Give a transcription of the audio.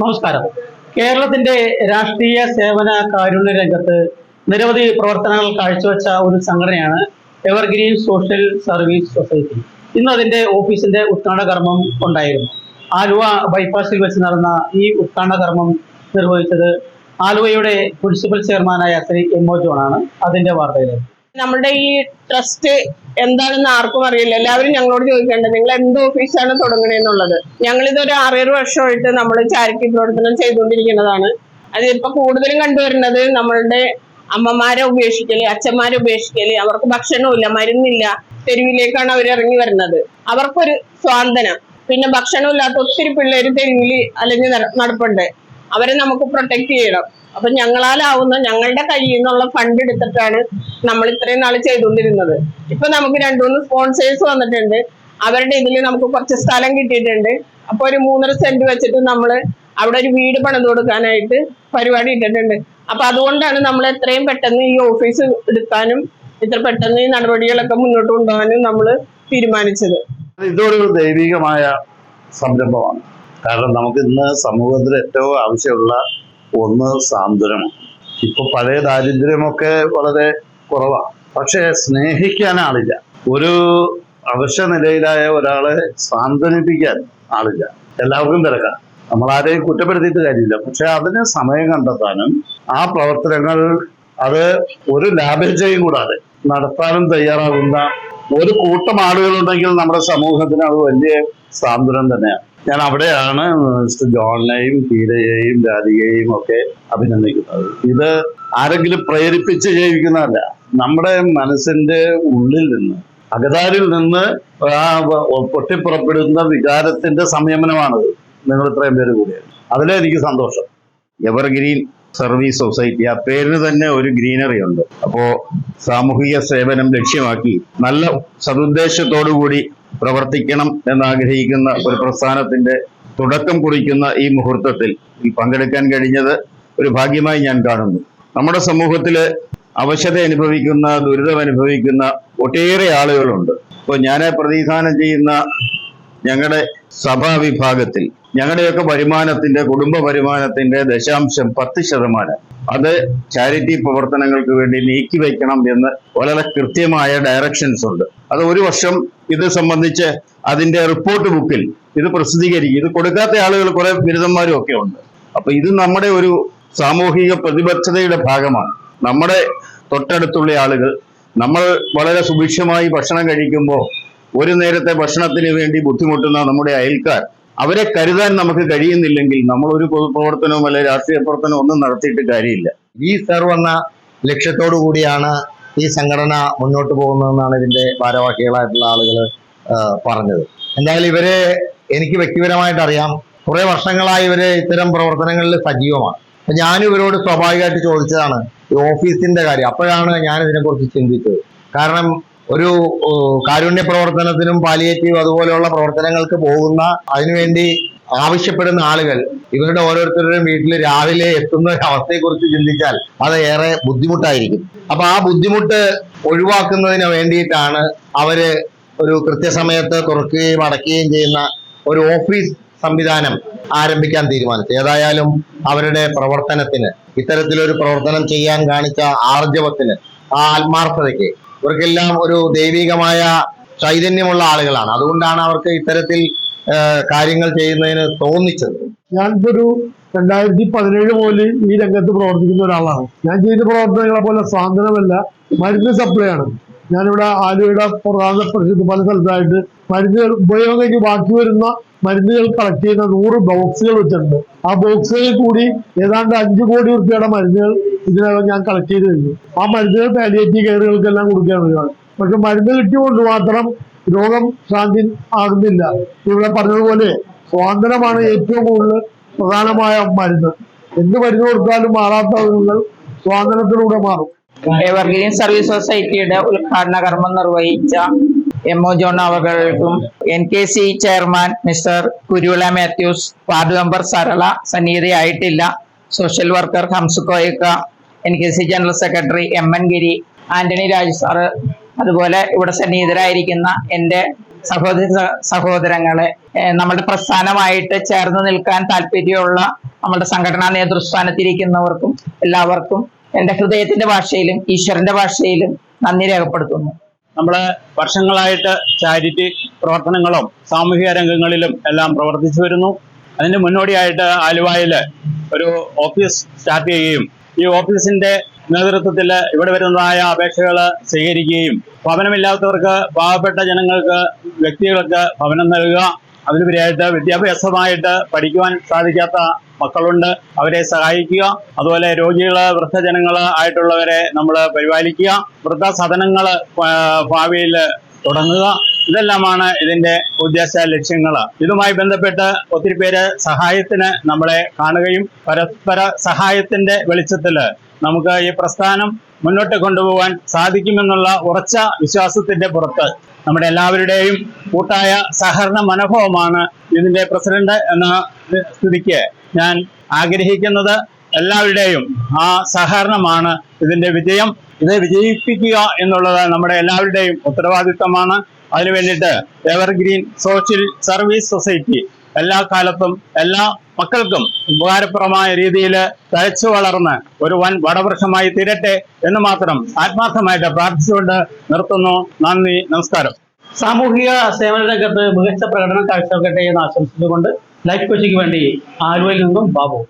നമസ്കാരം. കേരളത്തിന്റെ രാഷ്ട്രീയ സേവന കാരുണ്യ രംഗത്ത് നിരവധി പ്രവർത്തനങ്ങൾ കാഴ്ചവെച്ച ഒരു സംഘടനയാണ് എവർഗ്രീൻ സോഷ്യൽ സർവീസ് സൊസൈറ്റി. ഇന്ന് അതിന്റെ ഓഫീസിന്റെ ഉദ്ഘാടന കർമ്മം ഉണ്ടായിരുന്നു. ആലുവ ബൈപ്പാസിൽ വെച്ച് നടന്ന ഈ ഉദ്ഘാടന കർമ്മം നിർവഹിച്ചത് ആലുവയുടെ പ്രിൻസിപ്പൽ ചെയർമാനായ ശ്രീ എം.ഒ. ജോണാണ്. അതിന്റെ വാർത്തയിലേക്ക്. നമ്മുടെ ഈ ട്രസ്റ്റ് എന്താണെന്ന് ആർക്കും അറിയില്ല. എല്ലാവരും ഞങ്ങളോട് ചോദിക്കേണ്ടത് നിങ്ങൾ എന്ത് ഓഫീസാണ് തുടങ്ങണേന്നുള്ളത്. ഞങ്ങളിതൊരു 6-7 വർഷമായിട്ട് നമ്മൾ ചാരിറ്റി പ്രവർത്തനം ചെയ്തുകൊണ്ടിരിക്കുന്നതാണ്. അതിപ്പോ കൂടുതലും കണ്ടുവരുന്നത് നമ്മളുടെ അമ്മമാരെ ഉപേക്ഷിക്കല്, അച്ഛന്മാരെ ഉപേക്ഷിക്കല്, അവർക്ക് ഭക്ഷണമില്ല, മരുന്നില്ല, തെരുവിലേക്കാണ് അവർ ഇറങ്ങി വരുന്നത്. അവർക്കൊരു സ്വാതന്ത്ര്യം. പിന്നെ ഭക്ഷണമില്ലാത്ത ഒത്തിരി പിള്ളേര് തെരുവിൽ അലഞ്ഞ് നടപ്പുണ്ട്. അവരെ നമുക്ക് പ്രൊട്ടക്ട് ചെയ്യണം. അപ്പൊ ഞങ്ങളാലാവുന്ന ഞങ്ങളുടെ കയ്യിൽ നിന്നുള്ള ഫണ്ട് എടുത്തിട്ടാണ് നമ്മൾ ഇത്രയും നാൾ ചെയ്തുകൊണ്ടിരുന്നത്. ഇപ്പൊ നമുക്ക് 2-3 സ്പോൺസേഴ്സ് വന്നിട്ടുണ്ട്. അവരുടെ ഇതിൽ നമുക്ക് കുറച്ച് സ്ഥലം കിട്ടിയിട്ടുണ്ട്. അപ്പൊ ഒരു 3.5 സെന്റ് വെച്ചിട്ട് നമ്മൾ അവിടെ ഒരു വീട് പണിത് കൊടുക്കാനായിട്ട് പരിപാടി ഇട്ടിട്ടുണ്ട്. അപ്പൊ അതുകൊണ്ടാണ് നമ്മൾ എത്രയും പെട്ടെന്ന് ഈ ഓഫീസ് എടുക്കാനും ഇത്ര പെട്ടെന്ന് ഈ നടപടികളൊക്കെ മുന്നോട്ട് കൊണ്ടുപോകാനും നമ്മൾ തീരുമാനിച്ചത്. ഇതൊരു ദൈവികമായ സംരംഭമാണ്. കാരണം നമുക്ക് ഇന്ന് സമൂഹത്തിൽ ഏറ്റവും ആവശ്യമുള്ള ഒന്ന് സാന്ത്വനമാണ്. ഇപ്പൊ പഴയ ദാരിദ്ര്യമൊക്കെ വളരെ കുറവാണ്. പക്ഷെ സ്നേഹിക്കാൻ ആളില്ല. ഒരു അവശ്യ നിലയിലായ ഒരാളെ സാന്ത്വനിപ്പിക്കാൻ ആളില്ല. എല്ലാവർക്കും തിരക്കാം. നമ്മളാരെയും കുറ്റപ്പെടുത്തിയിട്ട് കാര്യമില്ല. പക്ഷെ അതിന് സമയം കണ്ടെത്താനും ആ പ്രവർത്തനങ്ങൾ അത് ഒരു ലാഭേച്ഛയും കൂടാതെ നടത്താനും തയ്യാറാകുന്ന ഒരു കൂട്ടം ആളുകളുണ്ടെങ്കിൽ നമ്മുടെ സമൂഹത്തിന് അത് വലിയ സാന്ത്വനം തന്നെയാണ്. ഞാൻ അവിടെയാണ് മിസ്റ്റർ ജോണിനെയും ഹീരയെയും രാധികയെയും ഒക്കെ അഭിനന്ദിക്കുന്നത്. ഇത് ആരെങ്കിലും പ്രേരിപ്പിച്ച് ചെയ്യിക്കുന്നതല്ല. നമ്മുടെ മനസ്സിന്റെ ഉള്ളിൽ നിന്ന്, അകതാരിൽ നിന്ന് പൊട്ടിപ്പുറപ്പെടുന്ന വികാരത്തിന്റെ സംയമനമാണത്. നിങ്ങൾ ഇത്രയും പേര് കൂടിയാണ്. അതിലെ എനിക്ക് സന്തോഷം. എവർഗ്രീൻ സർവീസ് സൊസൈറ്റി, ആ പേരിന് തന്നെ ഒരു ഗ്രീനറി ഉണ്ട്. അപ്പോ സാമൂഹിക സേവനം ലക്ഷ്യമാക്കി നല്ല സതുദ്ദേശത്തോടു കൂടി പ്രവർത്തിക്കണം എന്നാഗ്രഹിക്കുന്ന ഒരു പ്രസ്ഥാനത്തിന്റെ തുടക്കം കുറിക്കുന്ന ഈ മുഹൂർത്തത്തിൽ പങ്കെടുക്കാൻ കഴിഞ്ഞത് ഒരു ഭാഗ്യമായി ഞാൻ കാണുന്നു. നമ്മുടെ സമൂഹത്തില് അവശത അനുഭവിക്കുന്ന, ദുരിതം അനുഭവിക്കുന്ന ഒട്ടേറെ ആളുകളുണ്ട്. ഇപ്പോൾ ഞാൻ പ്രതിനിധാനം ചെയ്യുന്ന ഞങ്ങളുടെ സഭാ വിഭാഗത്തിൽ ഞങ്ങളുടെയൊക്കെ വരുമാനത്തിന്റെ, കുടുംബ വരുമാനത്തിന്റെ 0.10% അത് ചാരിറ്റി പ്രവർത്തനങ്ങൾക്ക് വേണ്ടി നീക്കിവെക്കണം എന്ന് വളരെ കൃത്യമായ ഡയറക്ഷൻസ് ഉണ്ട്. അത് ഒരു വർഷം ഇത് സംബന്ധിച്ച് അതിന്റെ റിപ്പോർട്ട് ബുക്കിൽ ഇത് പ്രസിദ്ധീകരിക്കും. ഇത് കൊടുക്കാത്ത ആളുകൾ കുറെ ബിരുദന്മാരും ഒക്കെ ഉണ്ട്. അപ്പൊ ഇത് നമ്മുടെ ഒരു സാമൂഹിക പ്രതിബദ്ധതയുടെ ഭാഗമാണ്. നമ്മുടെ തൊട്ടടുത്തുള്ള ആളുകൾ, നമ്മൾ വളരെ സുഭിക്ഷമായി ഭക്ഷണം കഴിക്കുമ്പോൾ ഒരു നേരത്തെ ഭക്ഷണത്തിന് വേണ്ടി ബുദ്ധിമുട്ടുന്ന നമ്മുടെ അയൽക്കാർ, അവരെ കരുതാൻ നമുക്ക് കഴിയുന്നില്ലെങ്കിൽ നമ്മൾ ഒരു പൊതുപ്രവർത്തനവും അല്ലെ രാഷ്ട്രീയ പ്രവർത്തനവും ഒന്നും നടത്തിയിട്ട് കാര്യമില്ല. ഈ സർവ് എന്ന ലക്ഷ്യത്തോടു കൂടിയാണ് ഈ സംഘടന മുന്നോട്ട് പോകുന്നതെന്നാണ് ഇതിന്റെ ഭാരവാഹികളായിട്ടുള്ള ആളുകൾ പറഞ്ഞത്. എന്തായാലും ഇവരെ എനിക്ക് വ്യക്തിപരമായിട്ട് അറിയാം. കുറെ വർഷങ്ങളായി ഇവര് ഇത്തരം പ്രവർത്തനങ്ങളിൽ സജീവമാണ്. അപ്പൊ ഞാനും ഇവരോട് സ്വാഭാവികമായിട്ട് ചോദിച്ചതാണ് ഈ ഓഫീസിന്റെ കാര്യം. അപ്പോഴാണ് ഞാൻ ഇതിനെക്കുറിച്ച് ചിന്തിച്ചത്. കാരണം ഒരു കാരുണ്യ പ്രവർത്തനത്തിനും പാലിയേറ്റീവ് അതുപോലെയുള്ള പ്രവർത്തനങ്ങൾക്ക് പോകുന്ന, അതിനുവേണ്ടി ആവശ്യപ്പെടുന്ന ആളുകൾ ഇവരുടെ ഓരോരുത്തരുടെയും വീട്ടിൽ രാവിലെ എത്തുന്ന അവസ്ഥയെക്കുറിച്ച് ചിന്തിച്ചാൽ അത് ഏറെ ബുദ്ധിമുട്ടായിരിക്കും. അപ്പൊ ആ ബുദ്ധിമുട്ട് ഒഴിവാക്കുന്നതിന് വേണ്ടിയിട്ടാണ് അവര് ഒരു കൃത്യസമയത്ത് തുറക്കുകയും അടയ്ക്കുകയും ചെയ്യുന്ന ഒരു ഓഫീസ് സംവിധാനം ആരംഭിക്കാൻ തീരുമാനിച്ചു. ഏതായാലും അവരുടെ പ്രവർത്തനത്തിന്, ഇത്തരത്തിലൊരു പ്രവർത്തനം ചെയ്യാൻ കാണിച്ച ആർജവത്തിന്, ആ ആത്മാർത്ഥതയ്ക്ക്, ഇവർക്കെല്ലാം ഒരു ദൈവികമായ ചൈതന്യമുള്ള ആളുകളാണ്. അതുകൊണ്ടാണ് അവർക്ക് ഇത്തരത്തിൽ കാര്യങ്ങൾ ചെയ്യുന്നതിന് തോന്നിച്ചത്. ഞാനിപ്പോ 2017 മുതൽ ഈ രംഗത്ത് പ്രവർത്തിക്കുന്ന ഒരാളാണ്. ഞാൻ ചെയ്ത പ്രവർത്തനങ്ങളെ പോലെ സാന്ത്വനമല്ല, മരുന്ന് സപ്ലൈ ആണ്. ഞാനിവിടെ ആലുവയുടെ പ്രധാന പ്രസിദ്ധ പല സ്ഥലത്തായിട്ട് മരുന്നുകൾ ഉപയോഗം കഴിഞ്ഞ് ബാക്കി വരുന്ന മരുന്നുകൾ കളക്ട് ചെയ്യുന്ന 100 ബോക്സുകൾ വെച്ചിട്ടുണ്ട്. ആ ബോക്സുകളിൽ കൂടി ഏതാണ്ട് 5 കോടി രൂപയുടെ മരുന്നുകൾ ഇതിനകം ഞാൻ കളക്ട് ചെയ്ത് കഴിഞ്ഞു. ആ മരുന്നുകൾ പാലിയേറ്റീവ് കെയറുകൾക്കെല്ലാം കൊടുക്കുകയാണ്. പക്ഷെ മരുന്ന് കിട്ടിയോണ്ട് മാത്രം രോഗം ശാന്തി ആകുന്നില്ല. ഇവിടെ പറഞ്ഞതുപോലെ സ്വാതന്ത്ര്യമാണ് ഏറ്റവും കൂടുതൽ പ്രധാനമായ മരുന്ന്. എന്ത് മരുന്ന് കൊടുത്താലും മാറാത്ത രോഗങ്ങൾ സ്വാതന്ത്ര്യത്തിലൂടെ മാറും. എവർഗ്രീൻ സർവീസ് സൊസൈറ്റിയുടെ ഉദ്ഘാടന കർമ്മം നിർവഹിച്ച എം.ഒ. ജോൺ അവർക്കും NKC chairman mister Kuruvila Mathews, ward member Sarala സന്നിഹിതയായിട്ടില്ല, സോഷ്യൽ വർക്കർ ഹംസുക്കോയക്ക, NKC general secretary MN Giri, Antony Raj sir, അതുപോലെ ഇവിടെ സന്നിഹിതരായിരിക്കുന്ന എൻ്റെ സഹോദരങ്ങളെ, നമ്മുടെ പ്രസ്ഥാനമായിട്ട് ചേർന്ന് നിൽക്കാൻ താല്പര്യമുള്ള നമ്മുടെ സംഘടനാ നേതൃസ്ഥാനത്തിരിക്കുന്നവർക്കും എല്ലാവർക്കും എൻ്റെ ഹൃദയത്തിന്റെ ഭാഷയിലും ഈശ്വരന്റെ ഭാഷയിലും നന്ദി രേഖപ്പെടുത്തുന്നു. നമ്മൾ വർഷങ്ങളായിട്ട് ചാരിറ്റി പ്രവർത്തനങ്ങളും സാമൂഹിക രംഗങ്ങളിലും എല്ലാം പ്രവർത്തിച്ചു വരുന്നു. അതിന് മുന്നോടിയായിട്ട് ആലുവയിൽ ഒരു ഓഫീസ് സ്റ്റാർട്ട് ചെയ്യുകയും ഈ ഓഫീസിന്റെ നേതൃത്വത്തിൽ ഇവിടെ വരുന്നതായ അപേക്ഷകൾ സ്വീകരിക്കുകയും ഭവനമില്ലാത്തവർക്ക്, പാവപ്പെട്ട ജനങ്ങൾക്ക്, വ്യക്തികൾക്ക് ഭവനം നൽകുക, അതിലുപരിയായിട്ട് വിദ്യാഭ്യാസമായിട്ട് പഠിക്കുവാൻ സാധിക്കാത്ത മക്കളുണ്ട്, അവരെ സഹായിക്കുക, അതുപോലെ രോഗികള്, വൃദ്ധജനങ്ങള് ആയിട്ടുള്ളവരെ നമ്മൾ പരിപാലിക്കുക, വൃദ്ധസദനങ്ങൾ ഭാവിയിൽ തുടങ്ങുക, ഇതെല്ലാമാണ് ഇതിന്റെ ഉദ്ദേശ ലക്ഷ്യങ്ങൾ. ഇതുമായി ബന്ധപ്പെട്ട് ഒത്തിരി പേര് സഹായത്തിന് നമ്മളെ കാണുകയും പരസ്പര സഹായത്തിന്റെ വെളിച്ചത്തില് നമുക്ക് ഈ പ്രസ്ഥാനം മുന്നോട്ട് കൊണ്ടുപോകാൻ സാധിക്കുമെന്നുള്ള ഉറച്ച വിശ്വാസത്തിന്റെ പുറത്ത് നമ്മുടെ എല്ലാവരുടെയും കൂട്ടായ സഹകരണ മനോഭാവമാണ് ഇതിന്റെ പ്രസിഡന്റ് എന്ന സ്ഥിതിക്ക് ഞാൻ ആഗ്രഹിക്കുന്നത്. എല്ലാവരുടെയും ആ സഹകരണമാണ് ഇതിന്റെ വിജയം. ഇത് വിജയിപ്പിക്കുക എന്നുള്ളത് നമ്മുടെ എല്ലാവരുടെയും ഉത്തരവാദിത്തമാണ്. അതിനു വേണ്ടിയിട്ട് എവർഗ്രീൻ സോഷ്യൽ സർവീസ് സൊസൈറ്റി എല്ലാ കാലത്തും എല്ലാ മക്കൾക്കും ഉപകാരപ്രദമായ രീതിയിൽ തഴച്ചു വളർന്ന് ഒരു വൻ വടവൃക്ഷമായി തീരട്ടെ എന്ന് മാത്രം ആത്മാർത്ഥമായിട്ട് പ്രാർത്ഥിച്ചുകൊണ്ട് നിർത്തുന്നു. നന്ദി, നമസ്കാരം. സാമൂഹിക സേവന രംഗത്ത് മികച്ച പ്രകടനം കാഴ്ചവെക്കട്ടെ എന്ന് ആശംസിച്ചുകൊണ്ട് ലൈഫ് കോച്ചിക്ക് വേണ്ടി ആലുവയിൽ നിന്നും ബാബു.